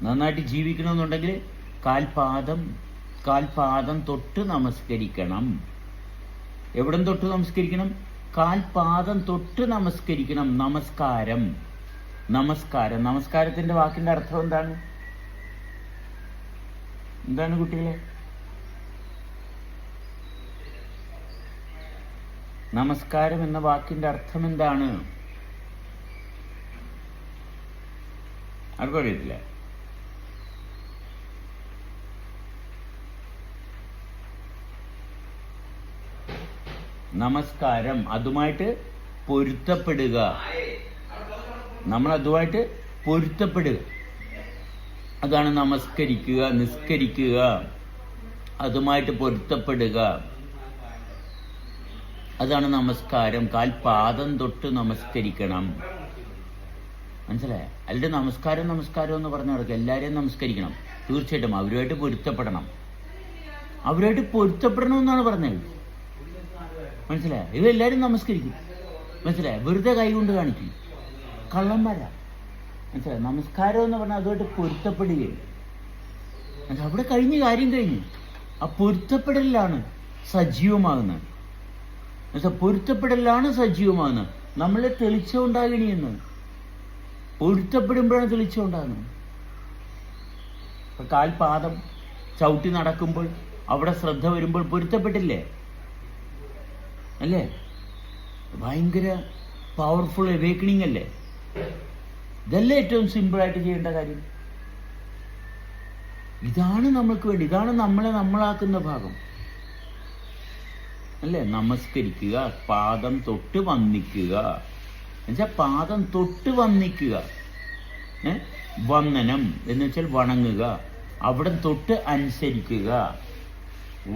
നന്നായിട്ട് ജീവിക്കണമെന്നുണ്ടെങ്കിൽ കാൽപാദം തൊട്ട് നമസ്കരിക്കണം. എവിടം തൊട്ട് നമസ്കരിക്കണം? കാൽപാദം തൊട്ട് നമസ്കരിക്കണം. നമസ്കാരത്തിന്റെ വാക്കിന്റെ അർത്ഥം എന്താണ് കുട്ടികളെ? നമസ്കാരം എന്ന വാക്കിന്റെ അർത്ഥം എന്താണ്? ആർക്കും അറിയത്തില്ല. നമസ്കാരം, അതുമായിട്ട് പൊരുത്തപ്പെടുക. നമ്മൾ അതുമായിട്ട് പൊരുത്തപ്പെടുക, അതാണ് നമസ്കരിക്കുക. നിസ്കരിക്കുക, അതുമായിട്ട് പൊരുത്തപ്പെടുക, അതാണ് നമസ്കാരം. കാൽപാദം തൊട്ട് നമസ്കരിക്കണം. മനസ്സിലായ? അല്ലാതെ നമസ്കാരം എന്ന് പറഞ്ഞ നടക്കുക. എല്ലാവരെയും നമസ്കരിക്കണം, തീർച്ചയായിട്ടും അവരുമായിട്ട് പൊരുത്തപ്പെടണം. എന്നാണ് പറഞ്ഞത്. മനസ്സിലായ? ഇവരെല്ലാവരും നമസ്കരിക്കും. മനസ്സിലായ? വെറുതെ കൈ കൊണ്ട് കാണിക്കും, കള്ളന്മാരാ. മനസ്സിലായ? നമസ്കാരം എന്ന് പറഞ്ഞാൽ അതുമായിട്ട് പൊരുത്തപ്പെടുകയും അവിടെ കാര്യം കഴിഞ്ഞു. ആ പൊരുത്തപ്പെടലാണ് സജീവമാകുന്നത്. സജീവമാകുന്നത്. നമ്മളെ തെളിച്ചം ഉണ്ടാകണിയെന്ന് പൊരുത്തപ്പെടുമ്പോഴാണ് തെളിച്ചം ഉണ്ടാകുന്നത്. കാൽപാദം ചവിട്ടി നടക്കുമ്പോൾ അവിടെ ശ്രദ്ധ വരുമ്പോൾ പൊരുത്തപ്പെട്ടില്ലേ? അല്ലേ? ഭയങ്കര പവർഫുൾ അവേക്കണിങ് അല്ലേ? ഇതല്ലേ ഏറ്റവും സിമ്പിളായിട്ട് ചെയ്യേണ്ട കാര്യം. ഇതാണ് നമ്മൾക്ക് വേണ്ടി, ഇതാണ് നമ്മളാക്കുന്ന ഭാഗം അല്ലേ? നമസ്കരിക്കുക, പാദം തൊട്ട് വന്ദിക്കുക. എന്നുവെച്ചാൽ പാദം തൊട്ട് വന്ദിക്കുക. വന്ദനം എന്ന് വെച്ചാൽ വണങ്ങുക. അവിടെ തൊട്ട് അനുസരിക്കുക,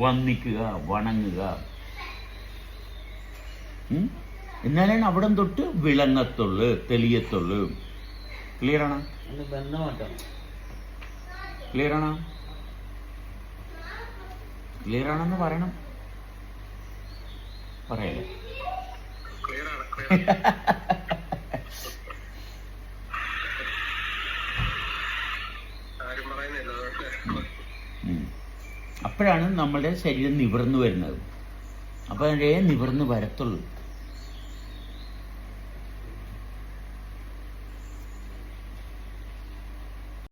വന്ദിക്കുക, വണങ്ങുക. എന്നാലാണ് അവിടം തൊട്ട് വിളങ്ങത്തുള്ളു, തെളിയത്തുള്ളു. ക്ലിയറാണോ? ക്ലിയറാണെന്ന് പറയണം. പറയല്ലേ? അപ്പോഴാണ് നമ്മളുടെ ശരീരം നിവർന്നു വരുന്നത്. അപ്പോഴേ നിവർന്നു വരത്തുള്ളൂ.